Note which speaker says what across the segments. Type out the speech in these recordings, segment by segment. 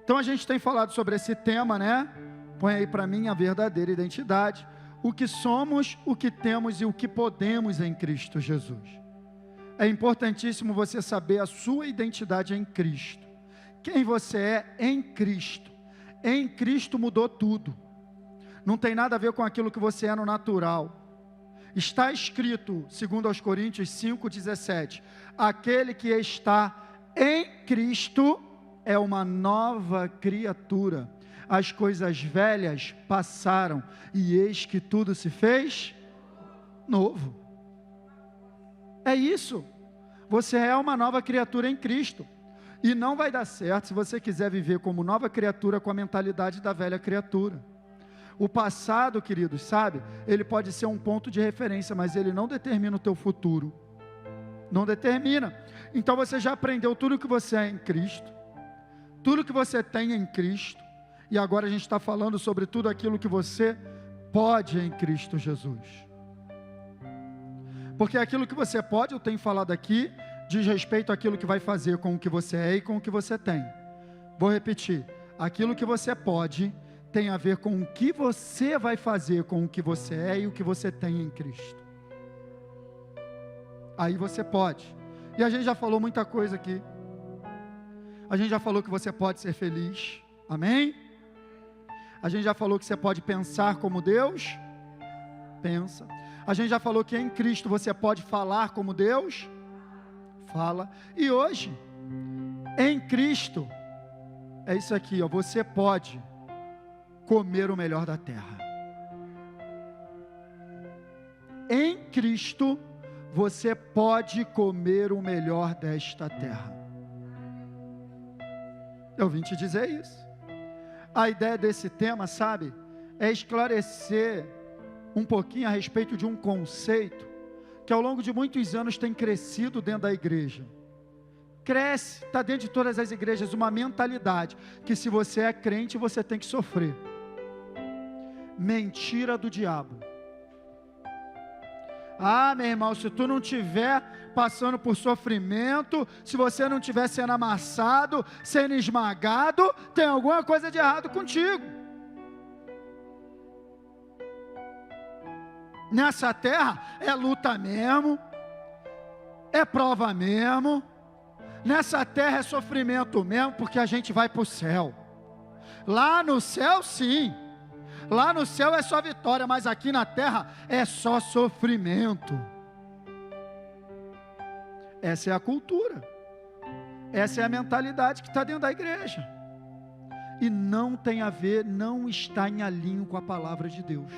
Speaker 1: Então a gente tem falado sobre esse tema, né? Põe aí para mim a verdadeira identidade. O que somos, o que temos e o que podemos em Cristo Jesus. É importantíssimo você saber a sua identidade em Cristo. Quem você é em Cristo. Em Cristo mudou tudo. Não tem nada a ver com aquilo que você é no natural. Está escrito, segundo aos Coríntios 5,17, aquele que está em Cristo é uma nova criatura. As coisas velhas passaram e eis que tudo se fez novo. É isso. Você é uma nova criatura em Cristo. E não vai dar certo se você quiser viver como nova criatura com a mentalidade da velha criatura. O passado, queridos, sabe? Ele pode ser um ponto de referência, mas ele não determina o teu futuro. Não determina. Então você já aprendeu tudo que você é em Cristo. Tudo que você tem em Cristo. E agora a gente está falando sobre tudo aquilo que você pode em Cristo Jesus. Porque aquilo que você pode, eu tenho falado aqui, diz respeito àquilo que vai fazer com o que você é e com o que você tem. Vou repetir. Aquilo que você pode tem a ver com o que você vai fazer com o que você é e o que você tem em Cristo. Aí você pode. E a gente já falou muita coisa aqui. A gente já falou que você pode ser feliz. Amém? A gente já falou que você pode pensar como Deus pensa. A gente já falou que em Cristo você pode falar como Deus fala. E hoje, em Cristo, é isso aqui, ó, você pode comer o melhor da terra. Em Cristo, você pode comer o melhor desta terra. Eu vim te dizer isso. A ideia desse tema, sabe, é esclarecer um pouquinho a respeito de um conceito que ao longo de muitos anos tem crescido dentro da igreja. Cresce, está dentro de todas as igrejas, uma mentalidade que se você é crente, você tem que sofrer. Mentira do diabo. Ah, meu irmão, se tu não estiver passando por sofrimento, se você não estiver sendo amassado, sendo esmagado, tem alguma coisa de errado contigo. Nessa terra é luta mesmo, é prova mesmo, nessa terra é sofrimento mesmo, porque a gente vai para o céu. Lá no céu sim, lá no céu é só vitória, mas aqui na terra é só sofrimento. Essa é a cultura, essa é a mentalidade que está dentro da igreja, e não tem a ver, não está em alinho com a palavra de Deus.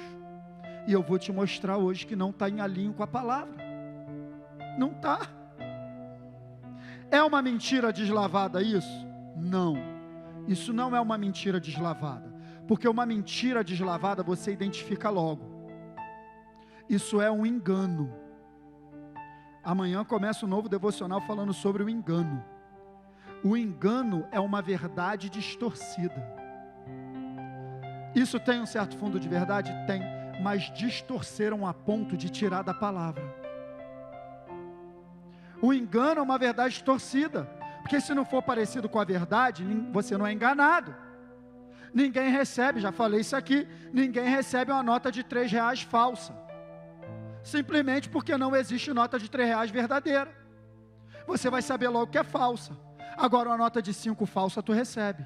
Speaker 1: E eu vou te mostrar hoje que não está em alinho com a palavra. Não está. É uma mentira deslavada isso? Não. Isso não é uma mentira deslavada. Porque uma mentira deslavada você identifica logo. Isso é um engano. Amanhã começa um novo devocional falando sobre o engano. O engano é uma verdade distorcida. Isso tem um certo fundo de verdade? Tem. Mas distorceram a ponto de tirar da palavra. O engano é uma verdade distorcida, porque se não for parecido com a verdade, você não é enganado. Ninguém recebe, já falei isso aqui, ninguém recebe uma nota de R$3 falsa, simplesmente porque não existe nota de R$3 verdadeira. Você vai saber logo que é falsa. Agora uma nota de 5 falsa tu recebe,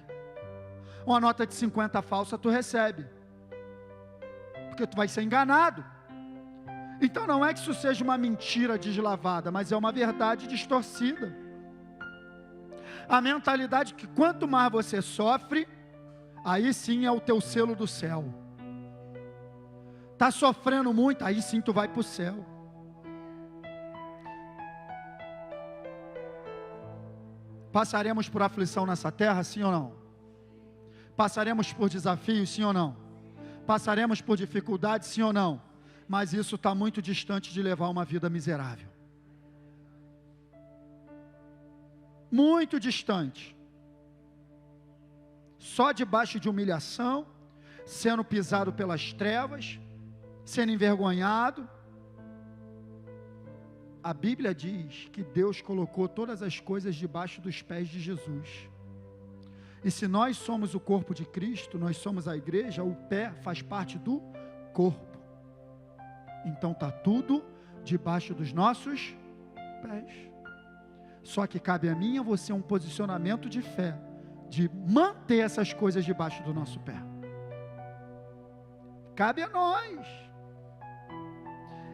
Speaker 1: uma nota de 50 falsa tu recebe, porque tu vai ser enganado. Então não é que isso seja uma mentira deslavada, mas é uma verdade distorcida. A mentalidade que quanto mais você sofre, aí sim é o teu selo do céu. Está sofrendo muito, aí sim tu vai para o céu. Passaremos por aflição nessa terra, sim ou não? Passaremos por desafios, sim ou não? Passaremos por dificuldades, sim ou não? Mas isso está muito distante de levar uma vida miserável. Muito distante. Só debaixo de humilhação, sendo pisado pelas trevas, sendo envergonhado. A Bíblia diz que Deus colocou todas as coisas debaixo dos pés de Jesus. E se nós somos o corpo de Cristo, nós somos a igreja, o pé faz parte do corpo. Então está tudo debaixo dos nossos pés. Só que cabe a mim e a você um posicionamento de fé, de manter essas coisas debaixo do nosso pé. Cabe a nós.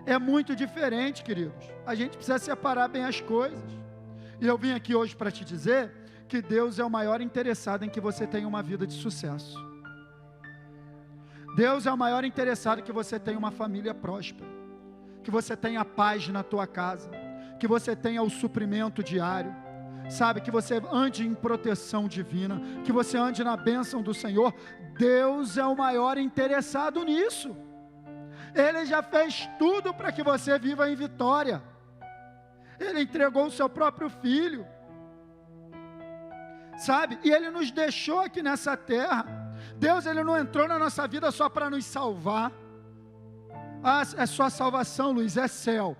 Speaker 1: É muito diferente, queridos. A gente precisa separar bem as coisas. E eu vim aqui hoje para te dizer que Deus é o maior interessado em que você tenha uma vida de sucesso. Deus é o maior interessado em que você tenha uma família próspera, que você tenha paz na tua casa, que você tenha o suprimento diário, sabe, que você ande em proteção divina, que você ande na bênção do Senhor. Deus é o maior interessado nisso. Ele já fez tudo para que você viva em vitória. Ele entregou o seu próprio filho, sabe, e Ele nos deixou aqui nessa terra. Deus, Ele não entrou na nossa vida só para nos salvar. Ah, é só salvação, Luiz, é céu,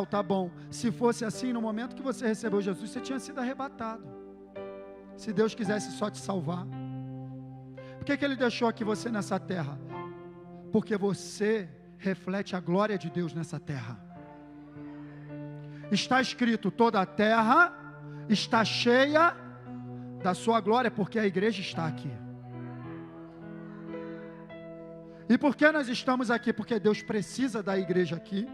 Speaker 1: tá bom. Se fosse assim, no momento que você recebeu Jesus, você tinha sido arrebatado. Se Deus quisesse só te salvar, por que Ele deixou aqui você nessa terra? Porque você reflete a glória de Deus nessa terra. Está escrito, toda a terra está cheia da sua glória, porque a igreja está aqui. E por que nós estamos aqui? Porque Deus precisa da igreja aqui,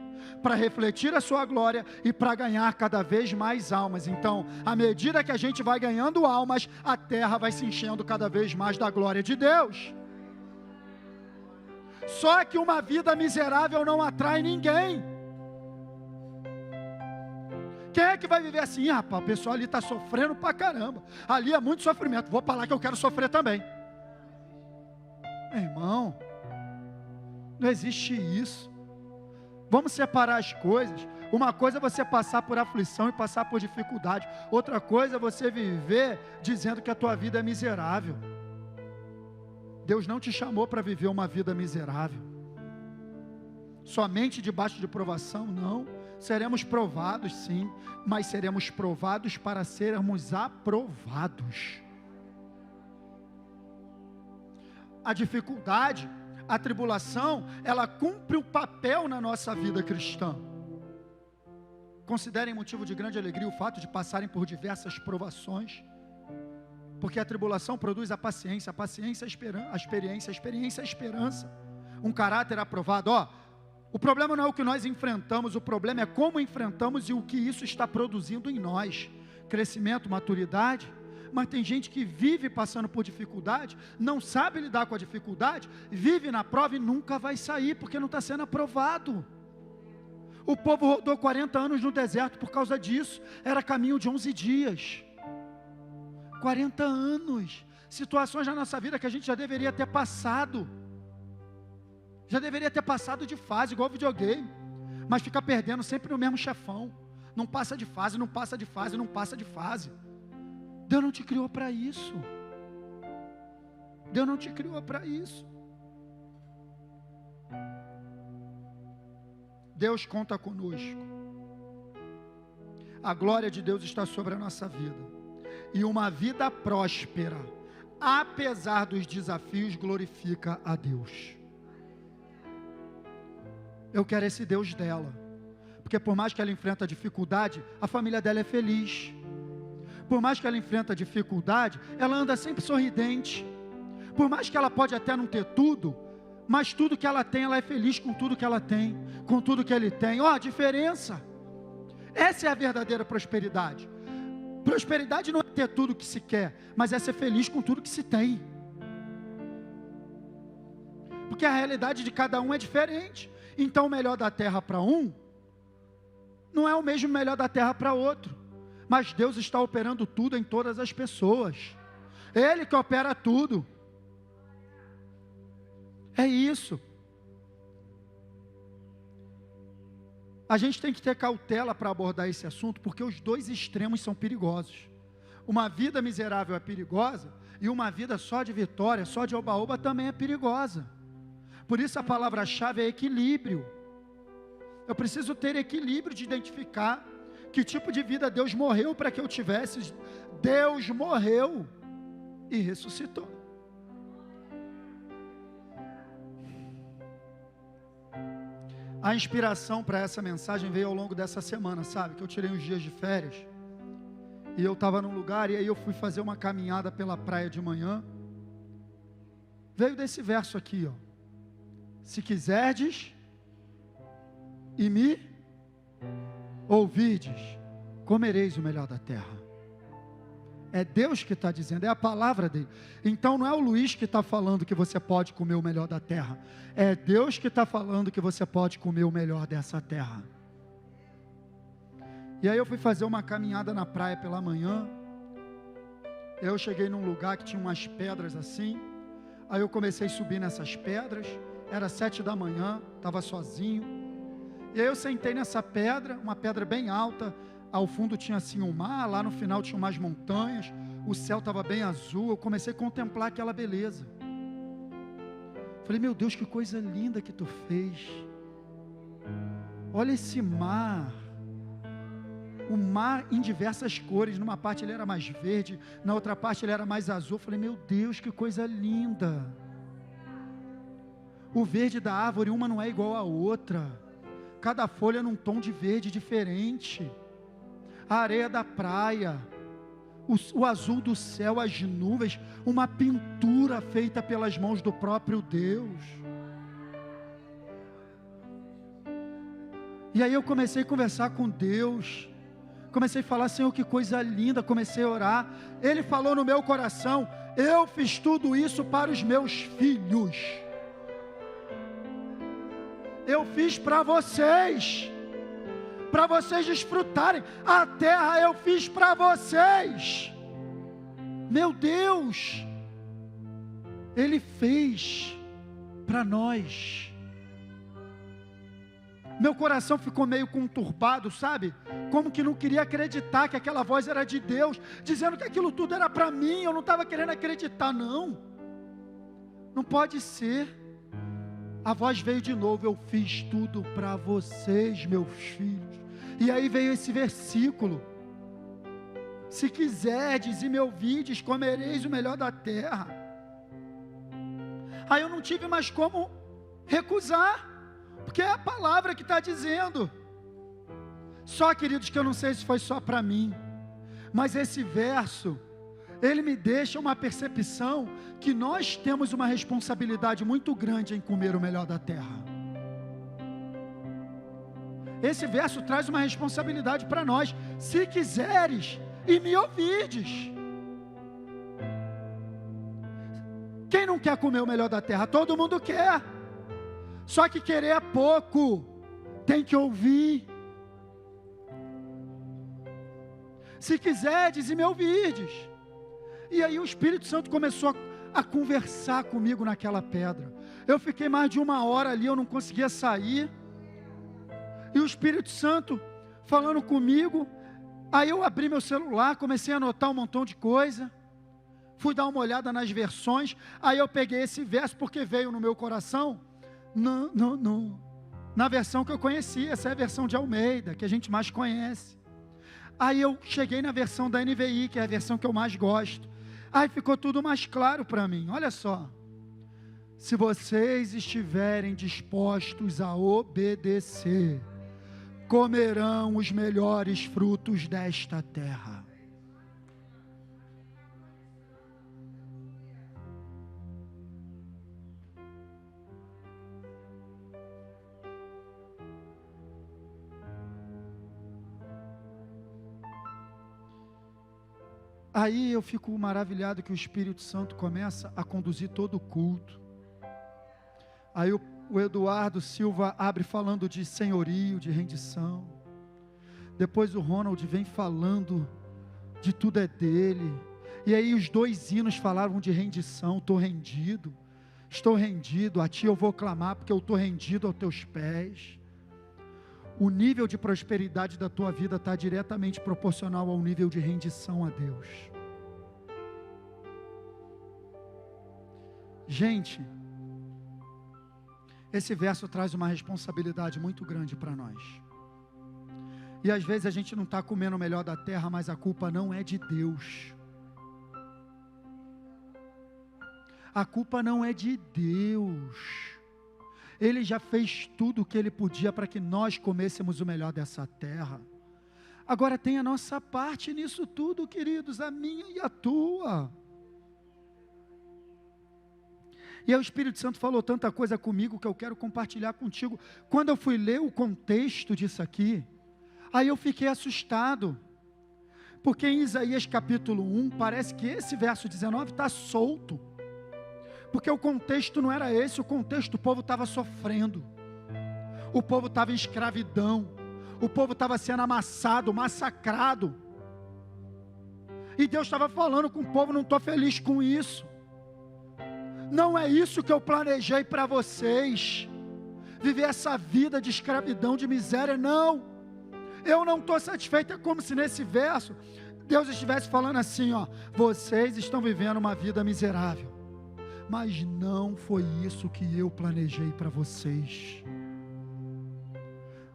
Speaker 1: para refletir a sua glória e para ganhar cada vez mais almas. Então, à medida que a gente vai ganhando almas, a terra vai se enchendo cada vez mais da glória de Deus. Só que uma vida miserável não atrai ninguém. Quem é que vai viver assim? Rapaz, o pessoal ali está sofrendo pra caramba, ali é muito sofrimento, vou para lá que eu quero sofrer também. Irmão, não existe isso. Vamos separar as coisas. Uma coisa é você passar por aflição e passar por dificuldade, outra coisa é você viver dizendo que a tua vida é miserável. Deus não te chamou para viver uma vida miserável, somente debaixo de provação. Não, seremos provados sim, mas seremos provados para sermos aprovados. A dificuldade, a tribulação, ela cumpre o papel na nossa vida cristã. Considerem motivo de grande alegria o fato de passarem por diversas provações, porque a tribulação produz a paciência a experiência, a experiência a esperança, um caráter aprovado. O problema não é o que nós enfrentamos, o problema é como enfrentamos e o que isso está produzindo em nós, crescimento, maturidade. Mas tem gente que vive passando por dificuldade, não sabe lidar com a dificuldade, vive na prova e nunca vai sair, porque não está sendo aprovado. O povo rodou 40 anos no deserto por causa disso, era caminho de 11 dias, 40 anos, situações na nossa vida que a gente já deveria ter passado, de fase, igual videogame, mas fica perdendo sempre no mesmo chefão, não passa de fase, não passa de fase, não passa de fase. Deus não te criou para isso. Deus não te criou para isso. Deus conta conosco. A glória de Deus está sobre a nossa vida. E uma vida próspera, apesar dos desafios, glorifica a Deus. Eu quero esse Deus dela. Porque por mais que ela enfrenta dificuldade, a família dela é feliz. Por mais que ela enfrenta dificuldade, ela anda sempre sorridente. Por mais que ela pode até não ter tudo, mas tudo que ela tem, ela é feliz com tudo que ela tem, com tudo que ele tem. A diferença. Essa é a verdadeira prosperidade. Prosperidade não é ter tudo que se quer, mas é ser feliz com tudo que se tem. Porque a realidade de cada um é diferente. Então o melhor da terra para um, não é o mesmo melhor da terra para outro. Mas Deus está operando tudo em todas as pessoas. Ele que opera tudo. É isso. A gente tem que ter cautela para abordar esse assunto, porque os dois extremos são perigosos. Uma vida miserável é perigosa, e uma vida só de vitória, só de oba-oba também é perigosa. Por isso a palavra-chave é equilíbrio. Eu preciso ter equilíbrio de identificar que tipo de vida Deus morreu para que eu tivesse. Deus morreu. e ressuscitou. A inspiração para essa mensagem veio ao longo dessa semana, sabe? Que eu tirei uns dias de férias. E eu estava num lugar, e aí eu fui fazer uma caminhada pela praia de manhã. Veio desse verso aqui, ó. Se quiserdes e me ouvirdes, comereis o melhor da terra. É Deus que está dizendo, é a palavra dele. Então não é o Luiz que está falando que você pode comer o melhor da terra. É Deus que está falando que você pode comer o melhor dessa terra. E aí eu fui fazer uma caminhada na praia pela manhã. Eu cheguei num lugar que tinha umas pedras assim. Aí eu comecei a subir nessas pedras. Era 7 da manhã, estava sozinho. E aí eu sentei nessa pedra, uma pedra bem alta. Ao fundo tinha assim um mar, lá no final tinha umas montanhas, o céu estava bem azul. Eu comecei a contemplar aquela beleza. Falei, meu Deus, que coisa linda que tu fez. Olha esse mar. O mar em diversas cores, numa parte ele era mais verde, na outra parte ele era mais azul. Falei, meu Deus, que coisa linda. O verde da árvore, uma não é igual à outra. Cada folha num tom de verde diferente. A areia da praia, o azul do céu, as nuvens, uma pintura feita pelas mãos do próprio Deus. E aí eu comecei a conversar com Deus, comecei a falar, Senhor, que coisa linda, comecei a orar. Ele falou no meu coração, eu fiz tudo isso para os meus filhos. Eu fiz para vocês desfrutarem. A terra eu fiz para vocês. Meu Deus, Ele fez para nós. Meu coração ficou meio conturbado, sabe? Como que não queria acreditar que aquela voz era de Deus, dizendo que aquilo tudo era para mim. Eu não estava querendo acreditar, não. Não pode ser. A voz veio de novo, eu fiz tudo para vocês, meus filhos. E aí veio esse versículo, se quiserdes e me ouvides, comereis o melhor da terra. Aí eu não tive mais como recusar, porque é a palavra que está dizendo. Só, queridos, que eu não sei se foi só para mim, mas esse verso, ele me deixa uma percepção que nós temos uma responsabilidade muito grande em comer o melhor da terra. Esse verso traz uma responsabilidade para nós. Se quiseres e me ouvirdes. Quem não quer comer o melhor da terra? Todo mundo quer. Só que querer é pouco. Tem que ouvir. Se quiserdes e me ouvirdes. E aí o Espírito Santo começou a conversar comigo naquela pedra. Eu fiquei mais de 1 hora ali, eu não conseguia sair. E o Espírito Santo falando comigo. Aí eu abri meu celular, comecei a anotar um montão de coisa. Fui dar uma olhada nas versões. Aí eu peguei esse verso porque veio no meu coração na versão que eu conhecia. Essa é a versão de Almeida, que a gente mais conhece. Aí eu cheguei na versão da NVI, que é a versão que eu mais gosto. Aí ficou tudo mais claro para mim. Olha só. Se vocês estiverem dispostos a obedecer, comerão os melhores frutos desta terra. Aí eu fico maravilhado que o Espírito Santo começa a conduzir todo o culto. Aí o Eduardo Silva abre falando de senhorio, de rendição. Depois o Ronald vem falando de tudo é dele. E aí os 2 hinos falavam de rendição. Estou rendido, a ti eu vou clamar porque eu estou rendido aos teus pés. O nível de prosperidade da tua vida está diretamente proporcional ao nível de rendição a Deus. Gente, esse verso traz uma responsabilidade muito grande para nós. E às vezes a gente não está comendo o melhor da terra, mas a culpa não é de Deus. A culpa não é de Deus. Ele já fez tudo o que Ele podia para que nós comêssemos o melhor dessa terra. Agora tem a nossa parte nisso tudo, queridos, a minha e a tua. E aí o Espírito Santo falou tanta coisa comigo que eu quero compartilhar contigo. Quando eu fui ler o contexto disso aqui, aí eu fiquei assustado. Porque em Isaías capítulo 1, parece que esse verso 19 está solto. Porque o contexto não era esse, o contexto, o povo estava sofrendo. O povo estava em escravidão. O povo estava sendo amassado, massacrado. E Deus estava falando com o povo, não estou feliz com isso. Não é isso que eu planejei para vocês. Viver essa vida de escravidão, de miséria, não. Eu não estou satisfeito. É como se nesse verso, Deus estivesse falando assim, ó. Vocês estão vivendo uma vida miserável. Mas não foi isso que eu planejei para vocês.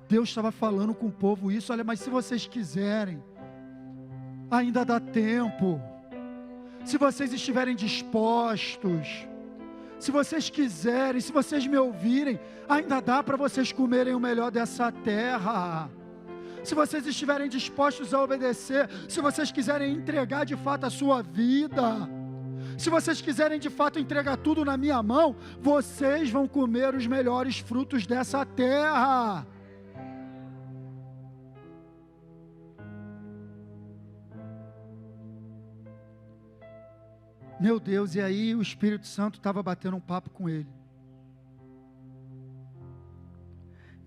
Speaker 1: Deus estava falando com o povo isso. Olha, mas se vocês quiserem, ainda dá tempo. Se vocês estiverem dispostos, se vocês quiserem, se vocês me ouvirem, ainda dá para vocês comerem o melhor dessa terra. Se vocês estiverem dispostos a obedecer, se vocês quiserem entregar de fato a sua vida, se vocês quiserem de fato entregar tudo na minha mão, vocês vão comer os melhores frutos dessa terra. Meu Deus, e aí o Espírito Santo estava batendo um papo com ele.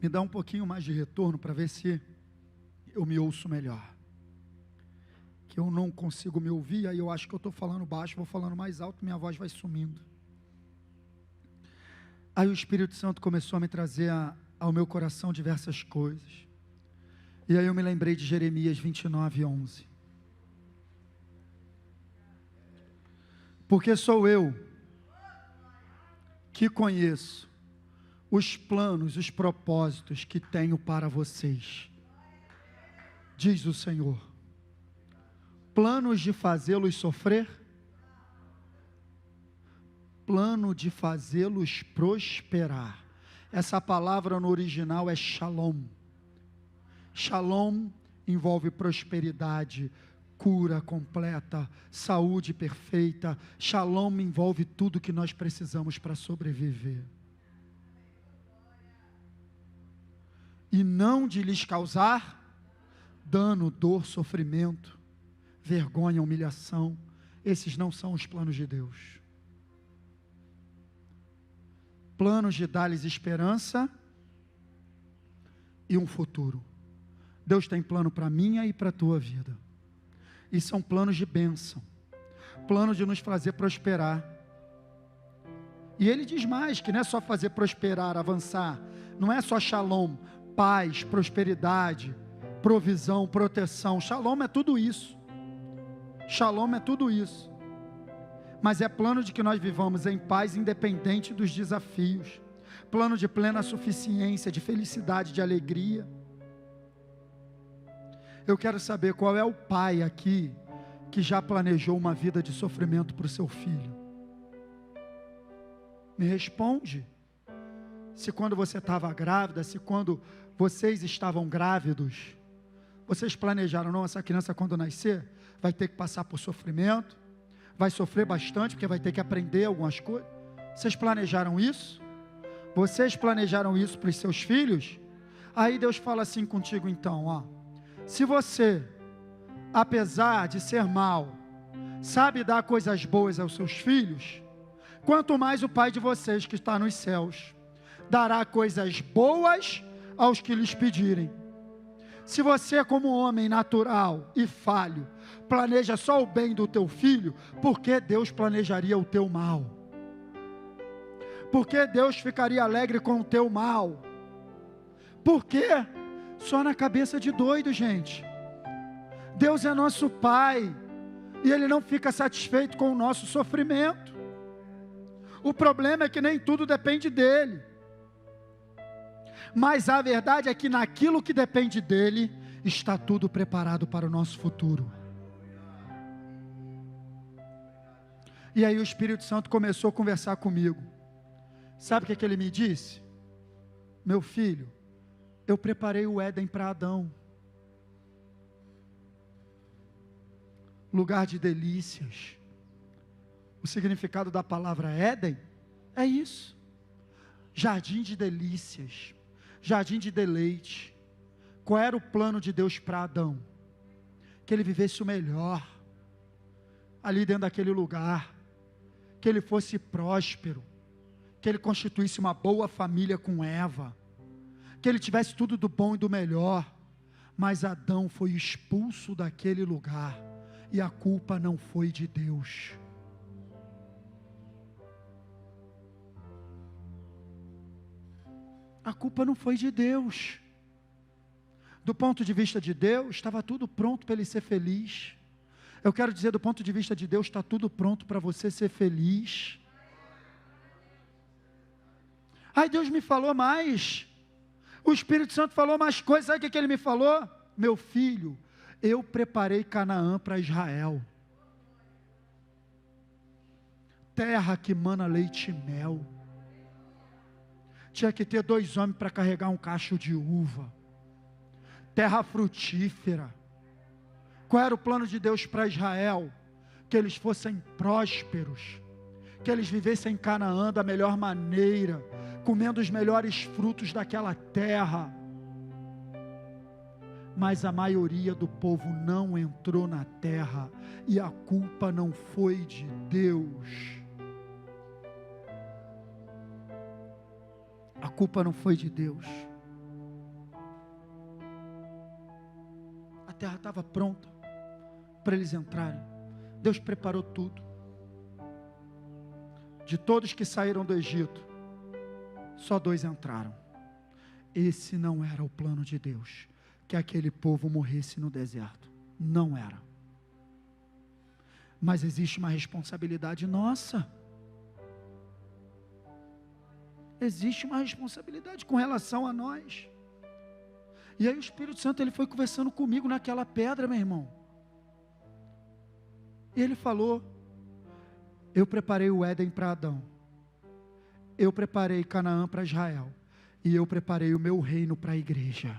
Speaker 1: Me dá um pouquinho mais de retorno para ver se eu me ouço melhor. Que eu não consigo me ouvir, aí eu acho que eu estou falando baixo, vou falando mais alto, minha voz vai sumindo. Aí o Espírito Santo começou a me trazer ao meu coração diversas coisas. E aí eu me lembrei de Jeremias 29:11. Porque sou eu que conheço os planos, os propósitos que tenho para vocês, diz o Senhor. Planos de fazê-los sofrer, plano de fazê-los prosperar. Essa palavra no original é shalom. Shalom envolve prosperidade, cura completa, saúde perfeita. Shalom envolve tudo que nós precisamos para sobreviver. E não de lhes causar dano, dor, sofrimento, vergonha, humilhação. Esses não são os planos de Deus. Planos de dar-lhes esperança e um futuro. Deus tem plano para a minha e para a tua vida. E são planos de bênção, planos de nos fazer prosperar. E ele diz mais, que não é só fazer prosperar, avançar, não é só shalom, paz, prosperidade, provisão, proteção. Shalom é tudo isso. Shalom é tudo isso. Mas é plano de que nós vivamos em paz, independente dos desafios. Plano de plena suficiência, de felicidade, de alegria. Eu quero saber qual é o pai aqui que já planejou uma vida de sofrimento para o seu filho. Me responde. Se quando você estava grávida, se quando vocês estavam grávidos, vocês planejaram, não, essa criança quando nascer, vai ter que passar por sofrimento, vai sofrer bastante, porque vai ter que aprender algumas coisas. Vocês planejaram isso? Vocês planejaram isso para os seus filhos? Aí Deus fala assim contigo então, ó. Se você, apesar de ser mau, sabe dar coisas boas aos seus filhos, quanto mais o Pai de vocês que está nos céus, dará coisas boas aos que lhes pedirem. Se você, como homem natural e falho, planeja só o bem do teu filho, por que Deus planejaria o teu mal? Por que Deus ficaria alegre com o teu mal? Por quê? Só na cabeça de doido, gente. Deus é nosso Pai, e Ele não fica satisfeito com o nosso sofrimento. O problema é que nem tudo depende dEle. Mas a verdade é que naquilo que depende dEle, está tudo preparado para o nosso futuro. E aí o Espírito Santo começou a conversar comigo. Sabe o que ele me disse? Meu filho, eu preparei o Éden para Adão. Lugar de delícias. O significado da palavra Éden é isso. Jardim de delícias, jardim de deleite. Qual era o plano de Deus para Adão? Que ele vivesse o melhor, ali dentro daquele lugar, que ele fosse próspero, que ele constituísse uma boa família com Eva, que ele tivesse tudo do bom e do melhor. Mas Adão foi expulso daquele lugar, e a culpa não foi de Deus. A culpa não foi de Deus. Do ponto de vista de Deus, estava tudo pronto para ele ser feliz. Eu quero dizer, do ponto de vista de Deus, está tudo pronto para você ser feliz. Ai, Deus me falou mais. O Espírito Santo falou mais coisas. Sabe o que ele me falou? Meu filho, eu preparei Canaã para Israel. Terra que mana leite e mel. Tinha que ter 2 homens para carregar um cacho de uva. Terra frutífera. Qual era o plano de Deus para Israel? Que eles fossem prósperos, que eles vivessem em Canaã da melhor maneira, comendo os melhores frutos daquela terra. Mas a maioria do povo não entrou na terra, e a culpa não foi de Deus. A culpa não foi de Deus. A terra estava pronta para eles entrarem. Deus preparou tudo. De todos que saíram do Egito, só 2 entraram. Esse não era o plano de Deus, que aquele povo morresse no deserto. Não era. Mas existe uma responsabilidade nossa. Existe uma responsabilidade com relação a nós. E aí o Espírito Santo, ele foi conversando comigo naquela pedra, meu irmão. E ele falou: eu preparei o Éden para Adão, eu preparei Canaã para Israel, e eu preparei o meu reino para a igreja.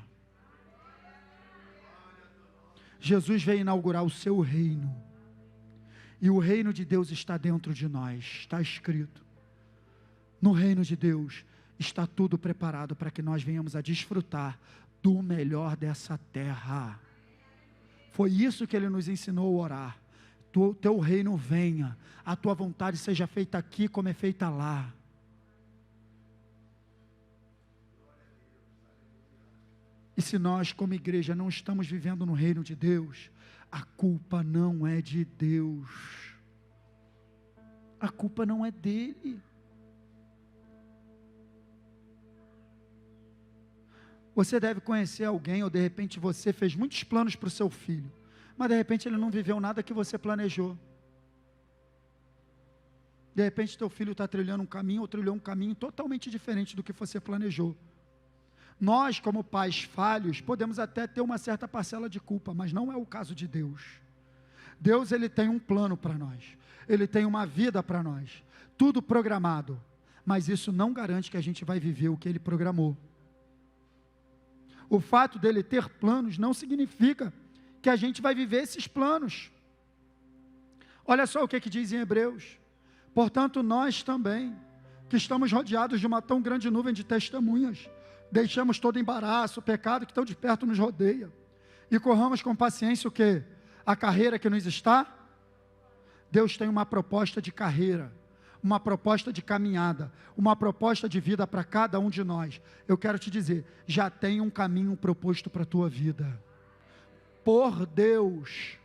Speaker 1: Jesus veio inaugurar o seu reino, e o reino de Deus está dentro de nós. Está escrito: no reino de Deus está tudo preparado para que nós venhamos a desfrutar do melhor dessa terra. Foi isso que ele nos ensinou a orar. Teu reino venha, a tua vontade seja feita aqui como é feita lá. E se nós como igreja não estamos vivendo no reino de Deus, a culpa não é de Deus. A culpa não é dele. Você deve conhecer alguém, ou de repente você fez muitos planos para o seu filho, mas de repente ele não viveu nada que você planejou. De repente teu filho está trilhando um caminho, ou trilhou um caminho totalmente diferente do que você planejou. Nós, como pais falhos, podemos até ter uma certa parcela de culpa, mas não é o caso de Deus. Deus, ele tem um plano para nós, ele tem uma vida para nós, tudo programado, mas isso não garante que a gente vai viver o que ele programou. O fato dele ter planos não significa que a gente vai viver esses planos. Olha só o que diz em Hebreus: portanto nós também, que estamos rodeados de uma tão grande nuvem de testemunhas, deixamos todo embaraço, o pecado que tão de perto nos rodeia, e corramos com paciência o quê? A carreira que nos está. Deus tem uma proposta de carreira, uma proposta de caminhada, uma proposta de vida para cada um de nós. Eu quero te dizer, já tem um caminho proposto para a tua vida, por Deus.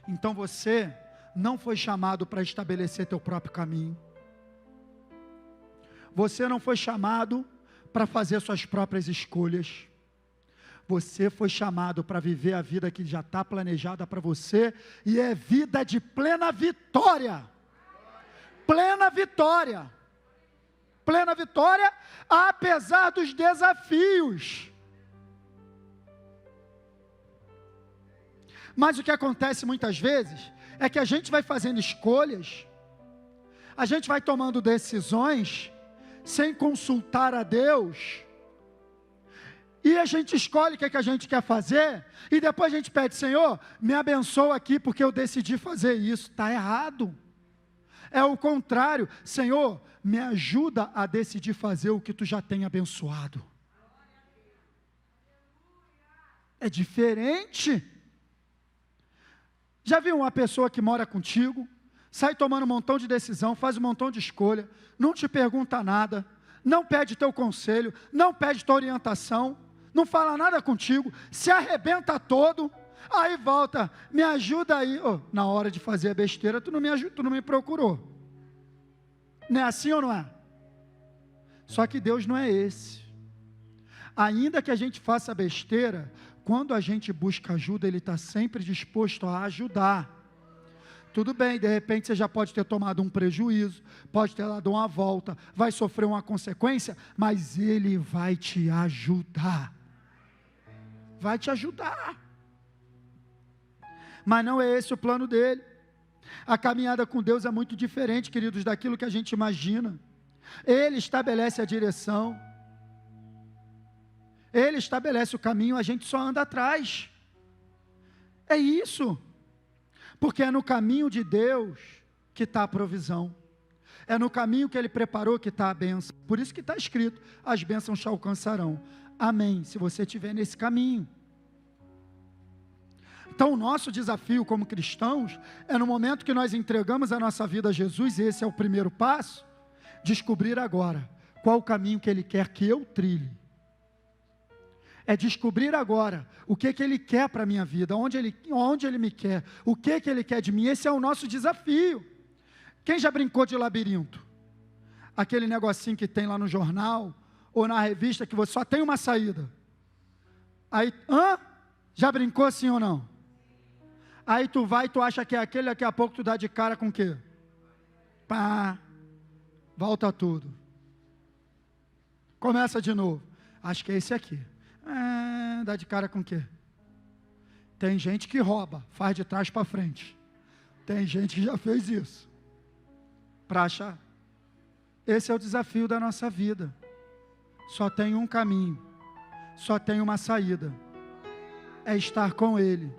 Speaker 1: Então você não foi chamado para estabelecer teu próprio caminho. Você não foi chamado para fazer suas próprias escolhas. Você foi chamado para viver a vida que já está planejada para você, e é vida de plena vitória. Plena vitória. Plena vitória, apesar dos desafios. Mas o que acontece muitas vezes é que a gente vai fazendo escolhas, a gente vai tomando decisões, sem consultar a Deus, e a gente escolhe o que a gente quer fazer, e depois a gente pede: Senhor, me abençoa aqui, porque eu decidi fazer isso. Está errado. É o contrário: Senhor, me ajuda a decidir fazer o que tu já tem abençoado. É diferente. Já viu uma pessoa que mora contigo, sai tomando um montão de decisão, faz um montão de escolha, não te pergunta nada, não pede teu conselho, não pede tua orientação, não fala nada contigo, se arrebenta todo, aí volta: me ajuda aí. Na hora de fazer a besteira, tu não me ajuda, tu não me procurou. Não é assim ou não é? Só que Deus não é esse. Ainda que a gente faça besteira, quando a gente busca ajuda, Ele está sempre disposto a ajudar. Tudo bem, de repente você já pode ter tomado um prejuízo, pode ter dado uma volta, vai sofrer uma consequência, mas Ele vai te ajudar. Vai te ajudar. Mas não é esse o plano dele. A caminhada com Deus é muito diferente, queridos, daquilo que a gente imagina. Ele estabelece a direção, Ele estabelece o caminho, a gente só anda atrás. É isso. Porque é no caminho de Deus que está a provisão. É no caminho que Ele preparou que está a bênção. Por isso que está escrito: as bênçãos te alcançarão. Amém, se você estiver nesse caminho. Então o nosso desafio como cristãos, é no momento que nós entregamos a nossa vida a Jesus, e esse é o primeiro passo, descobrir agora, qual o caminho que Ele quer que eu trilhe. É descobrir agora, o que Ele quer para a minha vida, onde Ele me quer, o que Ele quer de mim. Esse é o nosso desafio. Quem já brincou de labirinto? Aquele negocinho que tem lá no jornal, ou na revista, que você só tem uma saída. Aí, já brincou assim ou não? Aí tu vai, tu acha que é aquele, daqui a pouco tu dá de cara com o quê? Pá, volta tudo. Começa de novo. Acho que é esse aqui. Dá de cara com o quê? Tem gente que rouba, faz de trás para frente. Tem gente que já fez isso, para achar. Esse é o desafio da nossa vida. Só tem um caminho, só tem uma saída. É estar com Ele.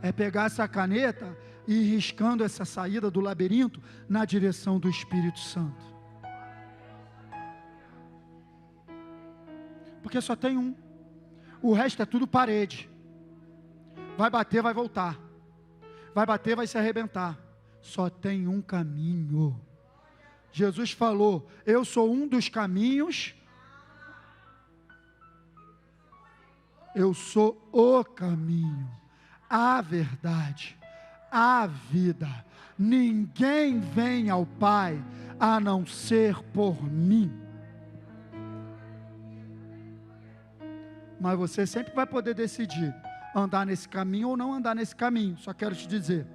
Speaker 1: É pegar essa caneta e ir riscando essa saída do labirinto na direção do Espírito Santo. Porque só tem um. O resto é tudo parede. Vai bater, vai voltar. Vai bater, vai se arrebentar. Só tem um caminho. Jesus falou: eu sou um dos caminhos. Eu sou o caminho, a verdade, a vida. Ninguém vem ao Pai a não ser por mim. Mas você sempre vai poder decidir andar nesse caminho ou não andar nesse caminho. Só quero te dizer: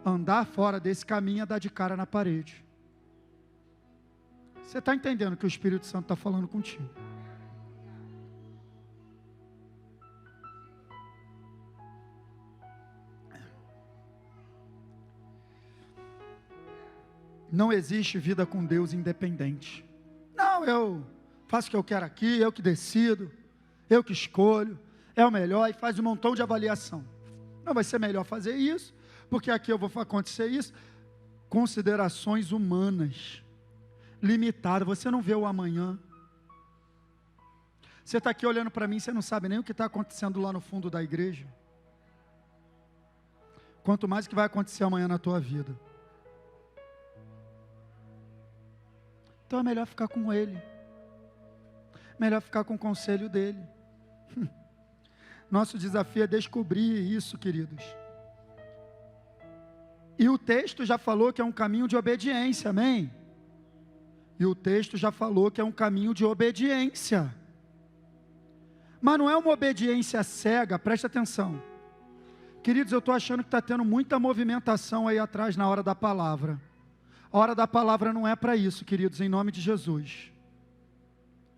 Speaker 1: andar fora desse caminho é dar de cara na parede. Você está entendendo o que o Espírito Santo está falando contigo? Não existe vida com Deus independente. Não, eu faço o que eu quero aqui, eu que decido, eu que escolho, é o melhor, e faz um montão de avaliação. Não, vai ser melhor fazer isso, porque aqui eu vou acontecer isso. Considerações humanas, limitadas. Você não vê o amanhã. Você está aqui olhando para mim, você não sabe nem o que está acontecendo lá no fundo da igreja. Quanto mais o que vai acontecer amanhã na tua vida. Então é melhor ficar com Ele. Melhor ficar com o conselho dEle. Nosso desafio é descobrir isso, queridos. E o texto já falou que é um caminho de obediência, amém? E o texto já falou que é um caminho de obediência. Mas não é uma obediência cega, presta atenção. Queridos, eu estou achando que está tendo muita movimentação aí atrás na hora da palavra. A hora da palavra não é para isso, queridos, em nome de Jesus.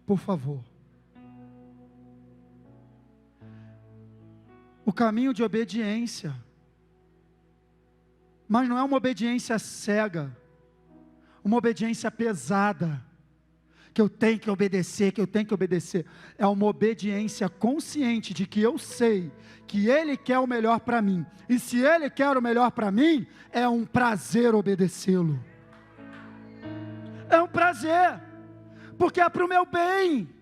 Speaker 1: Por favor. O caminho de obediência. Mas não é uma obediência cega, uma obediência pesada, que eu tenho que obedecer, é uma obediência consciente de que eu sei que Ele quer o melhor para mim, e se Ele quer o melhor para mim, é um prazer obedecê-lo, é um prazer, porque é para o meu bem.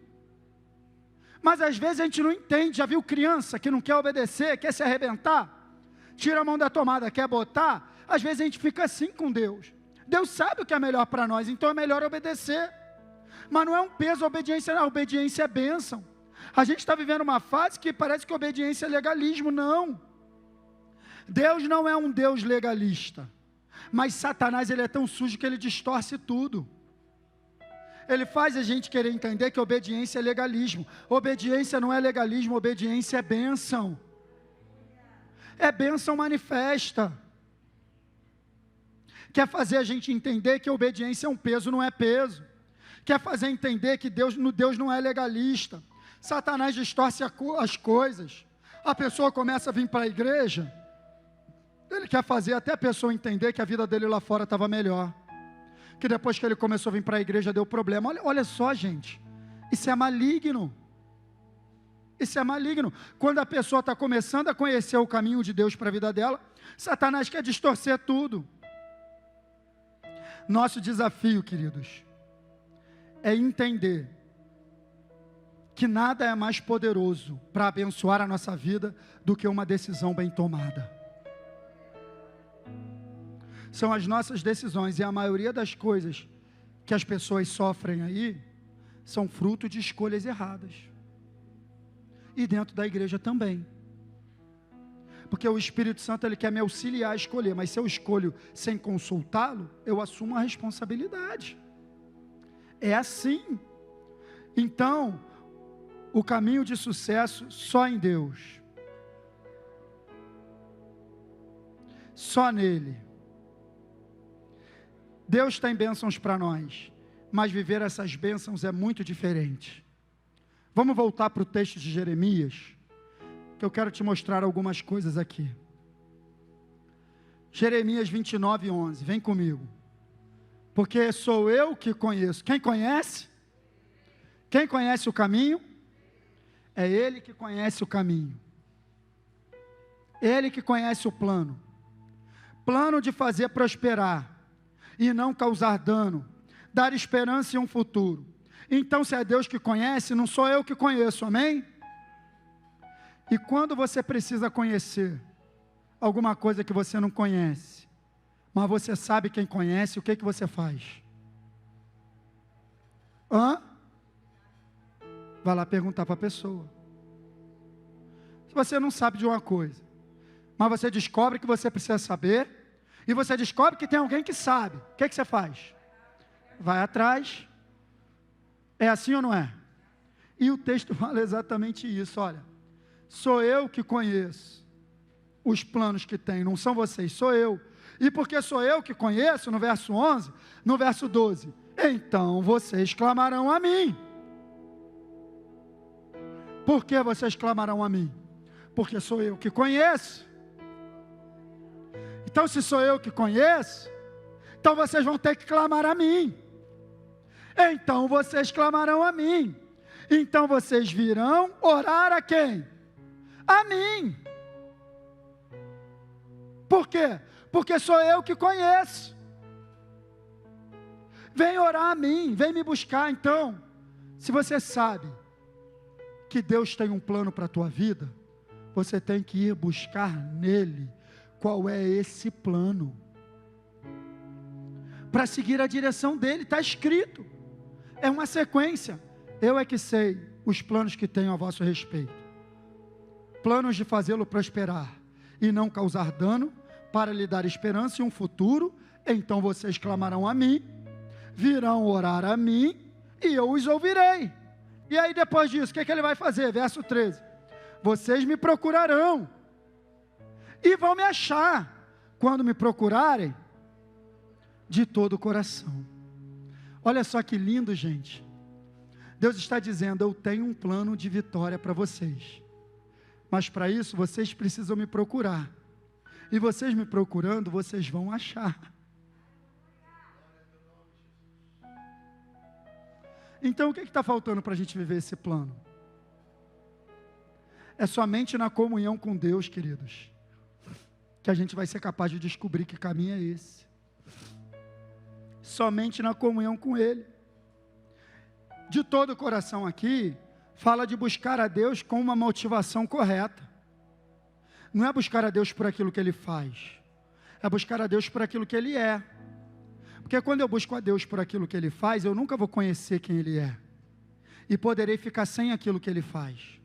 Speaker 1: Mas às vezes a gente não entende. Já viu criança que não quer obedecer, quer se arrebentar, tira a mão da tomada, quer botar? Às vezes a gente fica assim com Deus. Deus sabe o que é melhor para nós, então é melhor obedecer. Mas não é um peso a obediência, não. A obediência é bênção. A gente está vivendo uma fase que parece que obediência é legalismo. Não, Deus não é um Deus legalista, mas Satanás, ele é tão sujo que ele distorce tudo. Ele faz a gente querer entender que obediência é legalismo. Obediência não é legalismo, obediência é bênção. É bênção manifesta. Quer fazer a gente entender que a obediência é um peso, não é peso. Quer fazer entender que Deus não é legalista. Satanás distorce as coisas. A pessoa começa a vir para a igreja, ele quer fazer até a pessoa entender que a vida dele lá fora estava melhor, que depois que ele começou a vir para a igreja deu problema. Olha só, gente, isso é maligno. Isso é maligno. Quando a pessoa está começando a conhecer o caminho de Deus para a vida dela, Satanás quer distorcer tudo. Nosso desafio, queridos, é entender que nada é mais poderoso para abençoar a nossa vida do que uma decisão bem tomada. São as nossas decisões, e a maioria das coisas que as pessoas sofrem aí, são fruto de escolhas erradas, e dentro da igreja também, porque o Espírito Santo, ele quer me auxiliar a escolher, mas se eu escolho sem consultá-lo, eu assumo a responsabilidade, é assim. Então, o caminho de sucesso só em Deus, só nele. Deus tem bênçãos para nós, mas viver essas bênçãos é muito diferente. Vamos voltar para o texto de Jeremias, que eu quero te mostrar algumas coisas aqui. Jeremias 29, 11, vem comigo. Porque sou eu que conheço. Quem conhece? Quem conhece o caminho? É Ele que conhece o caminho. Ele que conhece o plano. Plano de fazer prosperar e não causar dano, dar esperança e um futuro. Então, se é Deus que conhece, não sou eu que conheço, amém? E quando você precisa conhecer alguma coisa que você não conhece, mas você sabe quem conhece, o que você faz? Vai lá perguntar para a pessoa. Se você não sabe de uma coisa, mas você descobre que você precisa saber, e você descobre que tem alguém que sabe, o que você faz? Vai atrás. É assim ou não é? E o texto fala exatamente isso, olha. Sou eu que conheço os planos que tem, não são vocês, sou eu. E porque sou eu que conheço, no verso 11, no verso 12, então vocês clamarão a mim. Por que vocês clamarão a mim? Porque sou eu que conheço. Então, se sou eu que conheço, então vocês vão ter que clamar a mim. Então vocês clamarão a mim. Então vocês virão orar a quem? A mim. Por quê? Porque sou eu que conheço. Vem orar a mim, vem me buscar. Então, se você sabe que Deus tem um plano para a tua vida, você tem que ir buscar nele qual é esse plano, para seguir a direção dele. Está escrito, é uma sequência. Eu é que sei os planos que tenho a vosso respeito, planos de fazê-lo prosperar e não causar dano, para lhe dar esperança e um futuro. Então vocês clamarão a mim, virão orar a mim, e eu os ouvirei. E aí depois disso, o que ele vai fazer? Verso 13, vocês me procurarão, e vão me achar, quando me procurarem, de todo o coração. Olha só que lindo, gente. Deus está dizendo, eu tenho um plano de vitória para vocês, mas para isso, vocês precisam me procurar. E vocês me procurando, vocês vão achar. Então, o que está faltando para a gente viver esse plano? É somente na comunhão com Deus, queridos, que a gente vai ser capaz de descobrir que caminho é esse. Somente na comunhão com Ele. De todo o coração aqui, fala de buscar a Deus com uma motivação correta. Não é buscar a Deus por aquilo que Ele faz, é buscar a Deus por aquilo que Ele é. Porque quando eu busco a Deus por aquilo que Ele faz, eu nunca vou conhecer quem Ele é, e poderei ficar sem aquilo que Ele faz.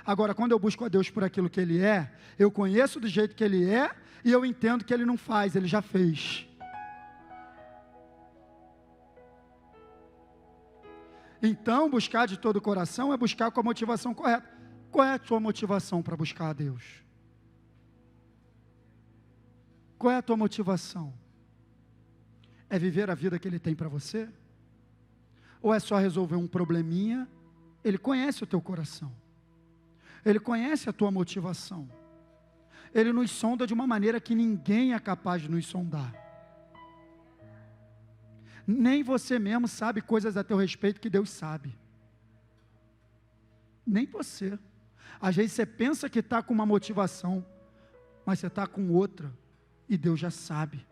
Speaker 1: Agora, quando eu busco a Deus por aquilo que Ele é, eu conheço do jeito que Ele é, e eu entendo que Ele não faz, Ele já fez. Então, buscar de todo o coração é buscar com a motivação correta. Qual é a tua motivação para buscar a Deus? Qual é a tua motivação? É viver a vida que Ele tem para você? Ou é só resolver um probleminha? Ele conhece o teu coração. Ele conhece a tua motivação. Ele nos sonda de uma maneira que ninguém é capaz de nos sondar. Nem você mesmo sabe coisas a teu respeito que Deus sabe. Nem você. Às vezes você pensa que está com uma motivação, mas você está com outra, e Deus já sabe.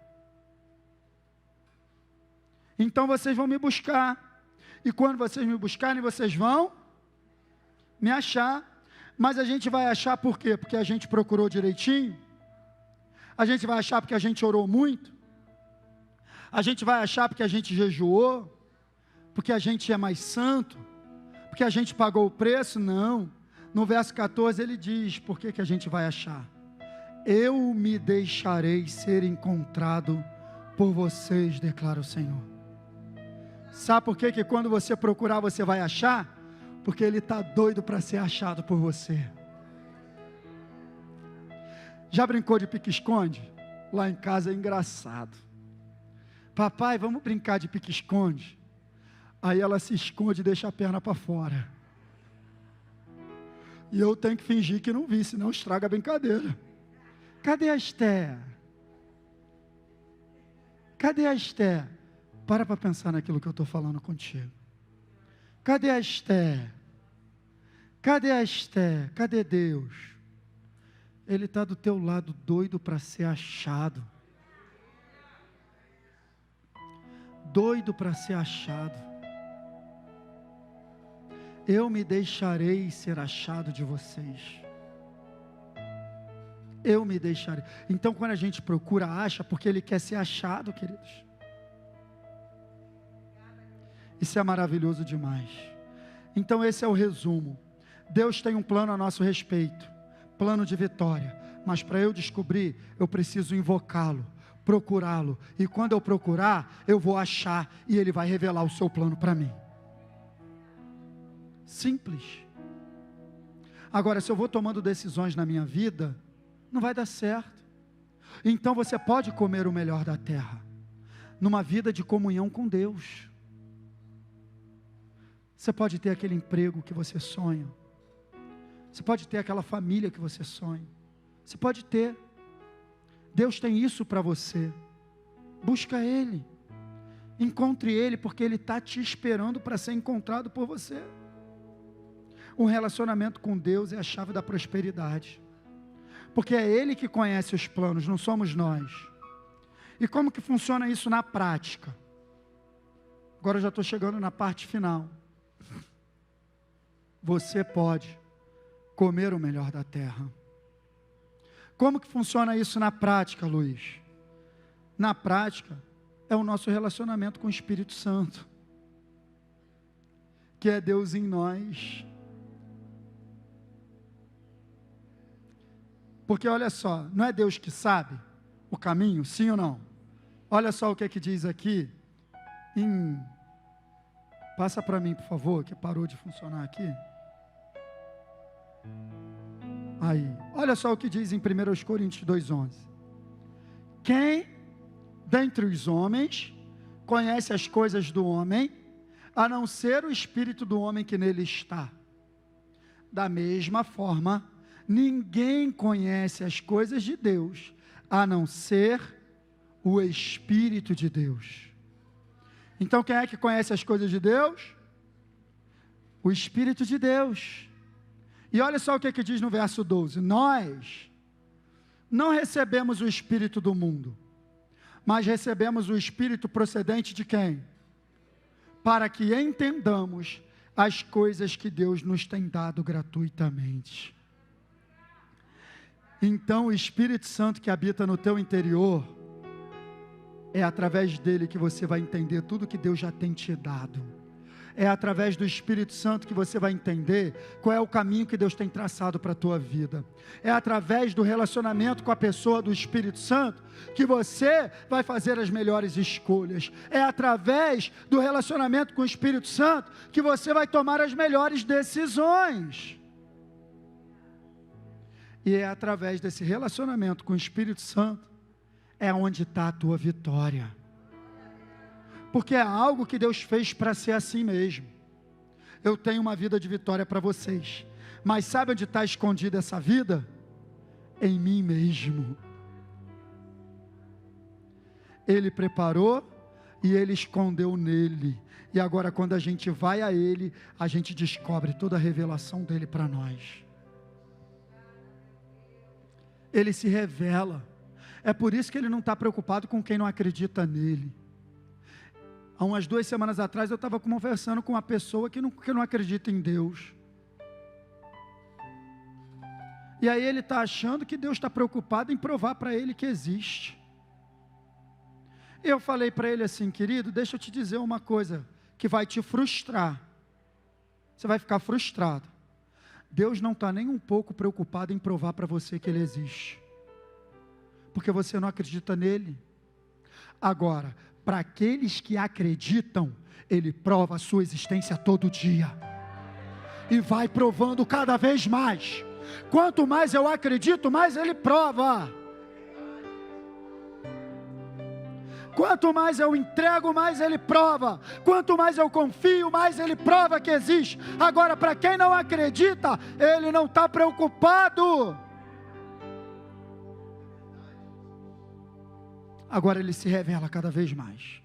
Speaker 1: Então vocês vão me buscar, e quando vocês me buscarem, vocês vão me achar. Mas a gente vai achar por quê? Porque a gente procurou direitinho? A gente vai achar porque a gente orou muito? A gente vai achar porque a gente jejuou? Porque a gente é mais santo? Porque a gente pagou o preço? Não. No verso 14 ele diz, por que a gente vai achar? Eu me deixarei ser encontrado por vocês, declara o Senhor. Sabe por que quando você procurar você vai achar? Porque Ele está doido para ser achado por você. Já brincou de pique-esconde? Lá em casa é engraçado. Papai, vamos brincar de pique-esconde? Aí ela se esconde e deixa a perna para fora. E eu tenho que fingir que não vi, senão estraga a brincadeira. Cadê a Esther? Cadê a Esther? Para pensar naquilo que eu estou falando contigo. Cadê a Esther? Cadê a Esther? Cadê Deus? Ele está do teu lado, doido para ser achado. Doido para ser achado. Eu me deixarei ser achado de vocês. Eu me deixarei. Então, quando a gente procura, acha, porque Ele quer ser achado, queridos. Isso é maravilhoso demais. Então esse é o resumo. Deus tem um plano a nosso respeito, plano de vitória, mas para eu descobrir, eu preciso invocá-lo, procurá-lo, e quando eu procurar, eu vou achar, e Ele vai revelar o seu plano para mim. Simples. Agora, se eu vou tomando decisões na minha vida, não vai dar certo. Então você pode comer o melhor da terra, numa vida de comunhão com Deus. Você pode ter aquele emprego que você sonha. Você pode ter aquela família que você sonha. Você pode ter. Deus tem isso para você. Busca Ele. Encontre Ele, porque Ele está te esperando para ser encontrado por você. Um relacionamento com Deus é a chave da prosperidade. Porque é Ele que conhece os planos, não somos nós. E como que funciona isso na prática? Agora eu já estou chegando na parte final. Você pode comer o melhor da terra. Como que funciona isso na prática, Luiz? Na prática, é o nosso relacionamento com o Espírito Santo, que é Deus em nós. Porque olha só, não é Deus que sabe o caminho, sim ou não? Olha só o que é que diz aqui, passa para mim, por favor, que parou de funcionar aqui. Aí, olha só o que diz em 1 Coríntios 2,11. Quem dentre os homens conhece as coisas do homem, a não ser o espírito do homem que nele está? Da mesma forma, ninguém conhece as coisas de Deus, a não ser o Espírito de Deus. Então quem é que conhece as coisas de Deus? O Espírito de Deus. E olha só o que diz no verso 12: nós não recebemos o Espírito do mundo, mas recebemos o Espírito procedente de quem? Para que entendamos as coisas que Deus nos tem dado gratuitamente. Então o Espírito Santo que habita no teu interior, é através dele que você vai entender tudo que Deus já tem te dado. É através do Espírito Santo que você vai entender qual é o caminho que Deus tem traçado para a tua vida. É através do relacionamento com a pessoa do Espírito Santo que você vai fazer as melhores escolhas. É através do relacionamento com o Espírito Santo que você vai tomar as melhores decisões. E é através desse relacionamento com o Espírito Santo é onde está a tua vitória. Porque é algo que Deus fez para ser assim mesmo. Eu tenho uma vida de vitória para vocês, mas sabe onde está escondida essa vida? Em mim mesmo. Ele preparou e Ele escondeu nele, e agora quando a gente vai a Ele, a gente descobre toda a revelação dele para nós. Ele se revela. É por isso que Ele não está preocupado com quem não acredita nele. Há umas 2 semanas atrás eu estava conversando com uma pessoa que não acredita em Deus. E aí ele está achando que Deus está preocupado em provar para ele que existe. Eu falei para ele assim: querido, deixa eu te dizer uma coisa que vai te frustrar. Você vai ficar frustrado. Deus não está nem um pouco preocupado em provar para você que Ele existe, porque você não acredita nele. Agora, para aqueles que acreditam, Ele prova a sua existência todo dia, e vai provando cada vez mais. Quanto mais eu acredito, mais Ele prova. Quanto mais eu entrego, mais Ele prova. Quanto mais eu confio, mais Ele prova que existe. Agora, para quem não acredita, Ele não está preocupado. Agora Ele se revela cada vez mais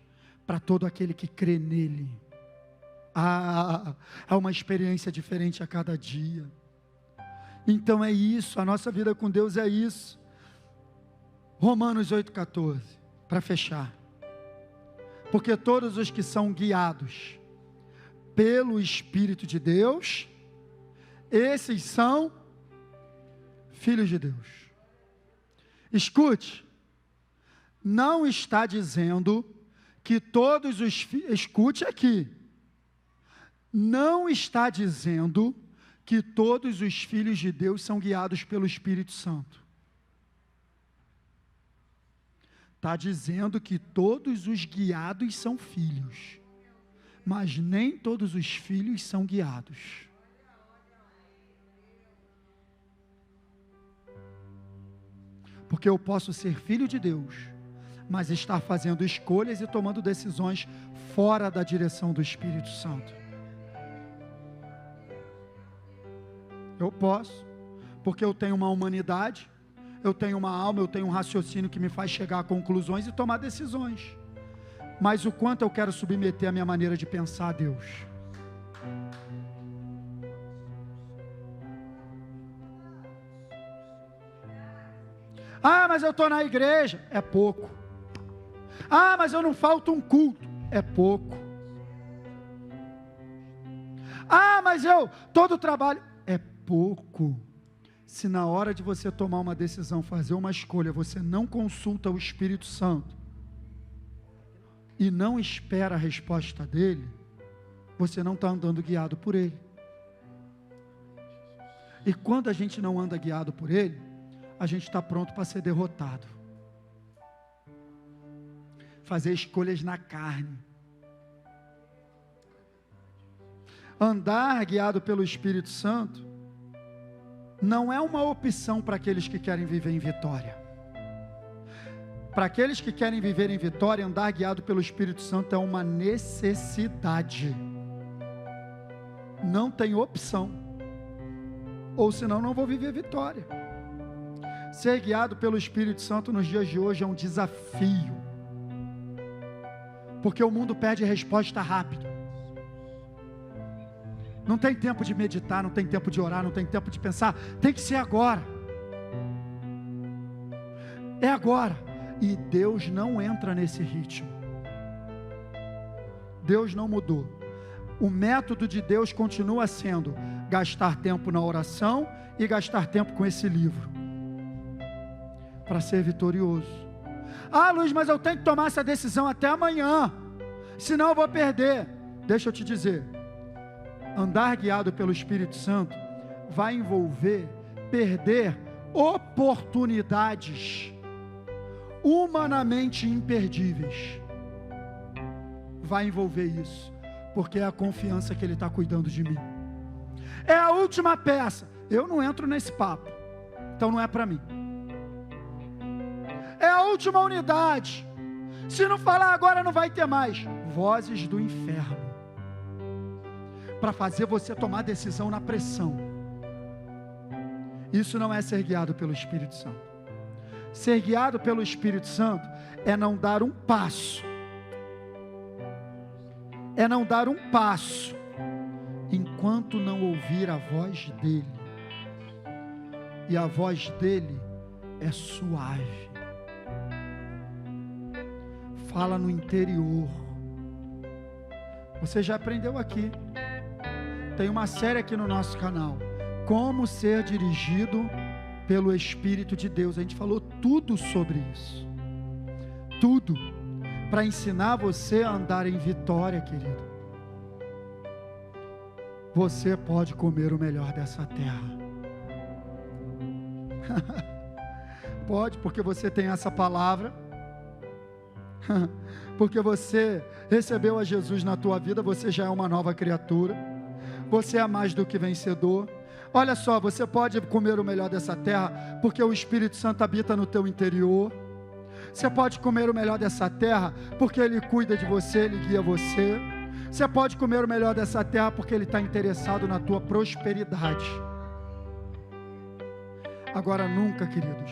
Speaker 1: para todo aquele que crê nele. Há uma experiência diferente a cada dia. Então é isso, a nossa vida com Deus é isso. Romanos 8,14, para fechar. Porque todos os que são guiados pelo Espírito de Deus, esses são filhos de Deus. Escute, não está dizendo que todos os filhos, escute aqui, não está dizendo que todos os filhos de Deus são guiados pelo Espírito Santo. Está dizendo que todos os guiados são filhos, mas nem todos os filhos são guiados. Porque eu posso ser filho de Deus, mas estar fazendo escolhas e tomando decisões fora da direção do Espírito Santo. Eu posso, porque eu tenho uma humanidade, eu tenho uma alma, eu tenho um raciocínio que me faz chegar a conclusões e tomar decisões. Mas o quanto eu quero submeter a minha maneira de pensar a Deus? Ah, mas eu estou na igreja. É pouco. Ah, mas eu não falto um culto. É pouco. Ah, mas eu todo trabalho. É pouco. Se na hora de você tomar uma decisão, fazer uma escolha, você não consulta o Espírito Santo e não espera a resposta dele, você não está andando guiado por ele. E quando a gente não anda guiado por ele, a gente está pronto para ser derrotado. Fazer escolhas na carne. Andar guiado pelo Espírito Santo não é uma opção para aqueles que querem viver em vitória. Para aqueles que querem viver em vitória, andar guiado pelo Espírito Santo é uma necessidade. Não tem opção. Ou senão não vou viver vitória. Ser guiado pelo Espírito Santo nos dias de hoje é um desafio, porque o mundo pede resposta rápida. Não tem tempo de meditar, não tem tempo de orar, não tem tempo de pensar, tem que ser agora. É agora. E Deus não entra nesse ritmo. Deus não mudou. O método de Deus continua sendo gastar tempo na oração e gastar tempo com esse livro, para ser vitorioso. Ah, Luiz, mas eu tenho que tomar essa decisão até amanhã, senão eu vou perder. Deixa eu te dizer, andar guiado pelo Espírito Santo vai envolver perder oportunidades humanamente imperdíveis. Vai envolver isso, porque é a confiança que Ele está cuidando de mim. É a última peça. Eu não entro nesse papo, então não é para mim. É a última unidade. Se não falar agora, não vai ter mais. Vozes do inferno, para fazer você tomar decisão na pressão. Isso não é ser guiado pelo Espírito Santo. Ser guiado pelo Espírito Santo é não dar um passo. É não dar um passo enquanto não ouvir a voz dele. E a voz dele é suave. Fala no interior. Você já aprendeu aqui. Tem uma série aqui no nosso canal, Como Ser Dirigido pelo Espírito de Deus. A gente falou tudo sobre isso. Tudo. Para ensinar você a andar em vitória, querido. Você pode comer o melhor dessa terra. Pode, porque você tem essa palavra. Porque você recebeu a Jesus na tua vida, você já é uma nova criatura. Você é mais do que vencedor. Olha só, você pode comer o melhor dessa terra, porque o Espírito Santo habita no teu interior. Você pode comer o melhor dessa terra, porque Ele cuida de você, Ele guia você. Você pode comer o melhor dessa terra, porque Ele está interessado na tua prosperidade. Agora nunca, queridos,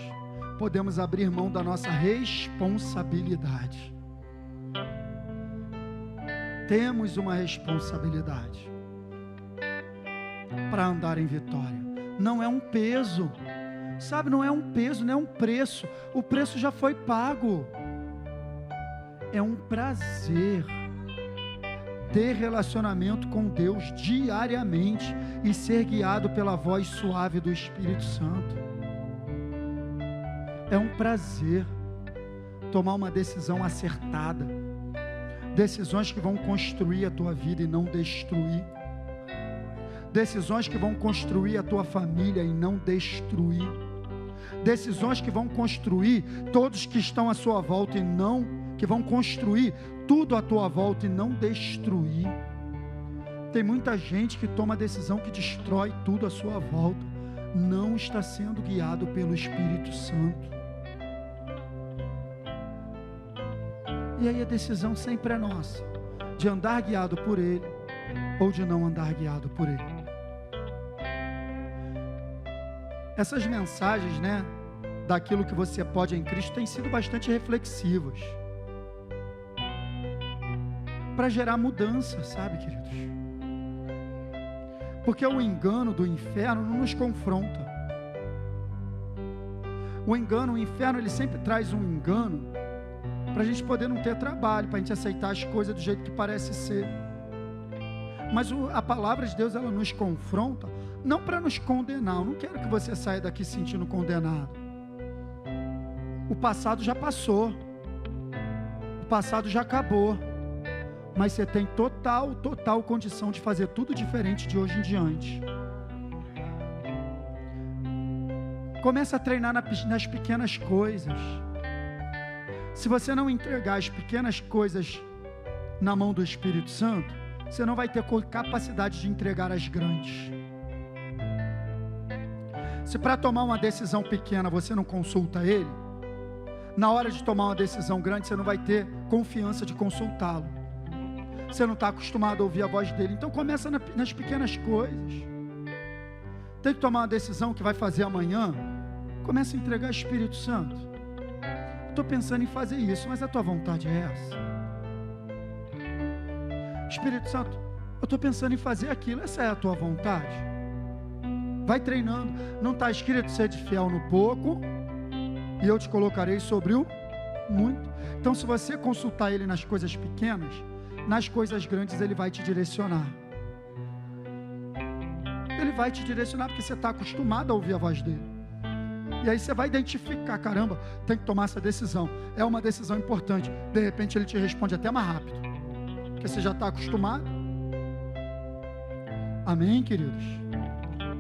Speaker 1: podemos abrir mão da nossa responsabilidade. Temos uma responsabilidade para andar em vitória. Não é um peso, sabe, não é um peso, não é um preço. O preço já foi pago. É um prazer ter relacionamento com Deus diariamente e ser guiado pela voz suave do Espírito Santo. É um prazer tomar uma decisão acertada, decisões que vão construir a tua vida e não destruir, decisões que vão construir a tua família e não destruir, decisões que vão construir todos que estão à sua volta e não, que vão construir tudo à tua volta e não destruir. Tem muita gente que toma decisão que destrói tudo à sua volta, não está sendo guiado pelo Espírito Santo. E aí a decisão sempre é nossa, de andar guiado por Ele, ou de não andar guiado por Ele. Essas mensagens, né, daquilo que você pode em Cristo, têm sido bastante reflexivas, para gerar mudança, sabe, queridos? Porque o engano do inferno não nos confronta. O engano, o inferno, ele sempre traz um engano, para a gente poder não ter trabalho, para a gente aceitar as coisas do jeito que parece ser. Mas a palavra de Deus, ela nos confronta, não para nos condenar. Eu não quero que você saia daqui se sentindo condenado. O passado já passou, o passado já acabou, mas você tem total condição de fazer tudo diferente de hoje em diante. Começa a treinar nas pequenas coisas. Se você não entregar as pequenas coisas na mão do Espírito Santo, você não vai ter capacidade de entregar as grandes. Se para tomar uma decisão pequena você não consulta Ele, na hora de tomar uma decisão grande você não vai ter confiança de consultá-lo. Você não está acostumado a ouvir a voz dele. Então começa nas pequenas coisas. Tem que tomar uma decisão que vai fazer amanhã. começa a entregar Espírito Santo. Estou pensando em fazer isso, mas a tua vontade é essa? Espírito Santo, eu estou pensando em fazer aquilo, essa é a tua vontade? Vai treinando. Não está escrito: sede fiel no pouco e eu te colocarei sobre o muito. Então, se você consultar Ele nas coisas pequenas, nas coisas grandes Ele vai te direcionar. Ele vai te direcionar porque você está acostumado a ouvir a voz dele. E aí você vai identificar: caramba, tem que tomar essa decisão. É uma decisão importante. De repente Ele te responde até mais rápido, porque você já está acostumado. Amém, queridos?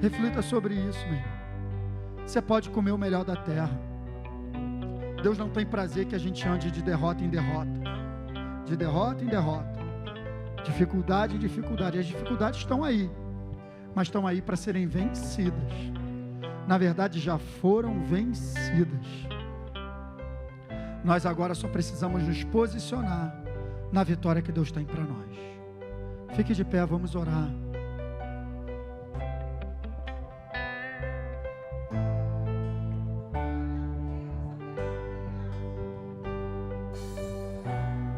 Speaker 1: Reflita sobre isso, meu irmão. Você pode comer o melhor da terra. Deus não tem prazer que a gente ande de derrota em derrota, de derrota em derrota, dificuldade em dificuldade. As dificuldades estão aí, mas estão aí para serem vencidas. Na verdade, já foram vencidas. Nós agora só precisamos nos posicionar na vitória que Deus tem para nós. Fique de pé, vamos orar.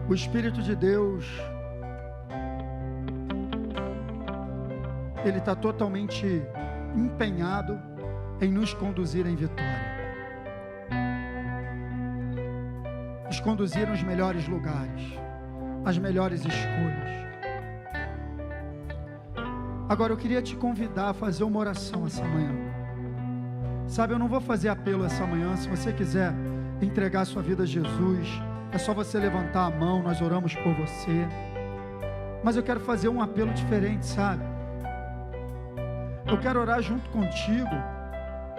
Speaker 1: O Espírito de Deus, Ele está totalmente empenhado em nos conduzir em vitória, nos conduzir aos melhores lugares, às melhores escolhas. Agora eu queria te convidar a fazer uma oração essa manhã. Sabe, eu não vou fazer apelo essa manhã. Se você quiser entregar sua vida a Jesus, é só você levantar a mão, nós oramos por você. Mas eu quero fazer um apelo diferente, sabe? Eu quero orar junto contigo,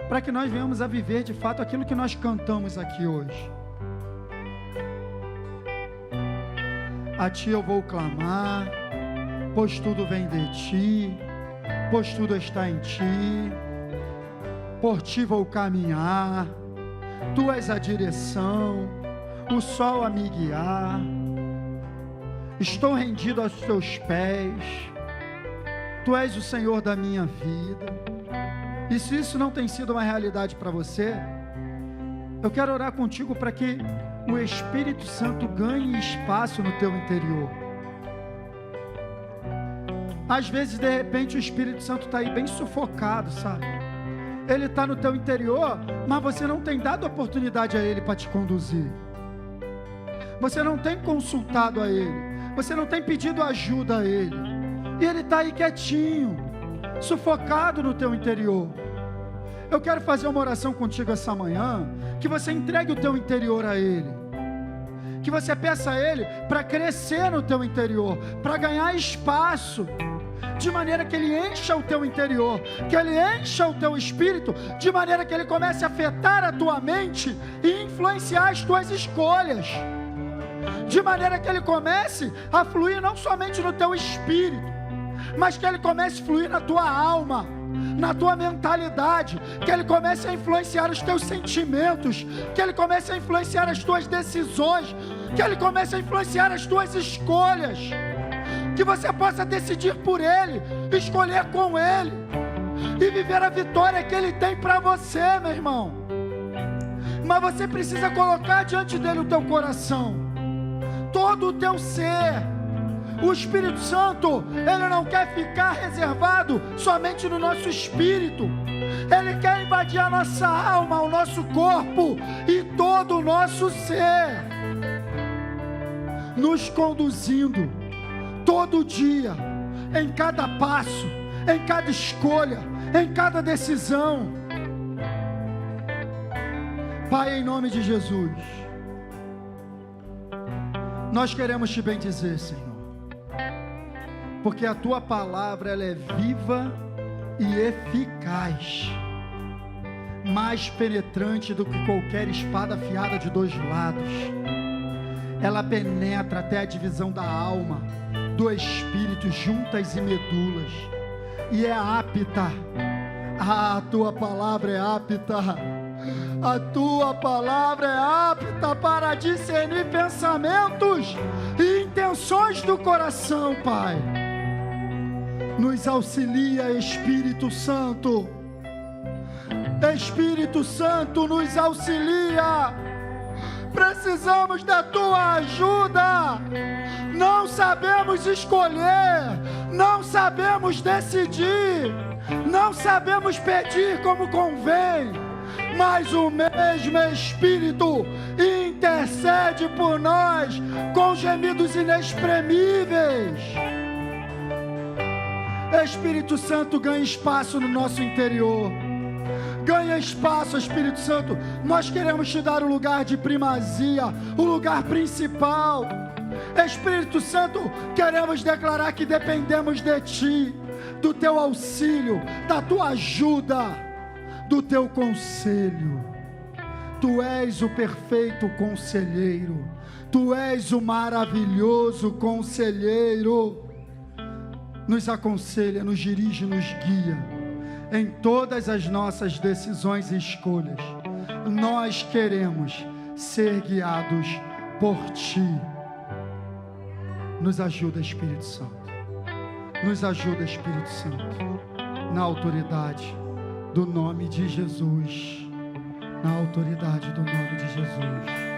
Speaker 1: para que nós venhamos a viver de fato aquilo que nós cantamos aqui hoje. A Ti eu vou clamar, pois tudo vem de Ti, pois tudo está em Ti, por Ti vou caminhar, Tu és a direção, o sol a me guiar, estou rendido aos Teus pés, Tu és o Senhor da minha vida. E se isso não tem sido uma realidade para você, eu quero orar contigo para que o Espírito Santo ganhe espaço no teu interior. Às vezes, de repente, o Espírito Santo está aí bem sufocado, sabe? Ele está no teu interior, mas você não tem dado oportunidade a Ele para te conduzir. Você não tem consultado a Ele, você não tem pedido ajuda a Ele, e Ele está aí quietinho, sufocado no teu interior. Eu quero fazer uma oração contigo essa manhã, que você entregue o teu interior a Ele, que você peça a Ele para crescer no teu interior, para ganhar espaço, de maneira que Ele encha o teu interior, que Ele encha o teu espírito, de maneira que Ele comece a afetar a tua mente e influenciar as tuas escolhas, de maneira que Ele comece a fluir não somente no teu espírito, mas que Ele comece a fluir na tua alma, na tua mentalidade, que Ele comece a influenciar os teus sentimentos, que Ele comece a influenciar as tuas decisões, que Ele comece a influenciar as tuas escolhas, que você possa decidir por Ele, escolher com Ele, e viver a vitória que Ele tem para você, meu irmão. Mas você precisa colocar diante dEle o teu coração, todo o teu ser. O Espírito Santo, Ele não quer ficar reservado somente no nosso espírito. Ele quer invadir a nossa alma, o nosso corpo e todo o nosso ser, nos conduzindo todo dia, em cada passo, em cada escolha, em cada decisão. Pai, em nome de Jesus, nós queremos te bendizer, Senhor, porque a tua palavra, ela é viva e eficaz, mais penetrante do que qualquer espada afiada de dois lados. Ela penetra até a divisão da alma, do espírito, juntas e medulas, e é apta. A tua palavra é apta. A tua palavra é apta para discernir pensamentos e intenções do coração, Pai. Nos auxilia, Espírito Santo. Espírito Santo, nos auxilia. Precisamos da tua ajuda. Não sabemos escolher, não sabemos decidir, não sabemos pedir como convém, mas o mesmo Espírito intercede por nós com gemidos inexprimíveis. Espírito Santo, ganha espaço no nosso interior. Ganha espaço, Espírito Santo. Nós queremos te dar o lugar de primazia, o lugar principal. Espírito Santo, queremos declarar que dependemos de ti, do teu auxílio, da tua ajuda, do teu conselho. Tu és o perfeito conselheiro, tu és o maravilhoso conselheiro. Nos aconselha, nos dirige, nos guia em todas as nossas decisões e escolhas. Nós queremos ser guiados por ti. Nos ajuda, Espírito Santo. Nos ajuda, Espírito Santo. Na autoridade do nome de Jesus. Na autoridade do nome de Jesus.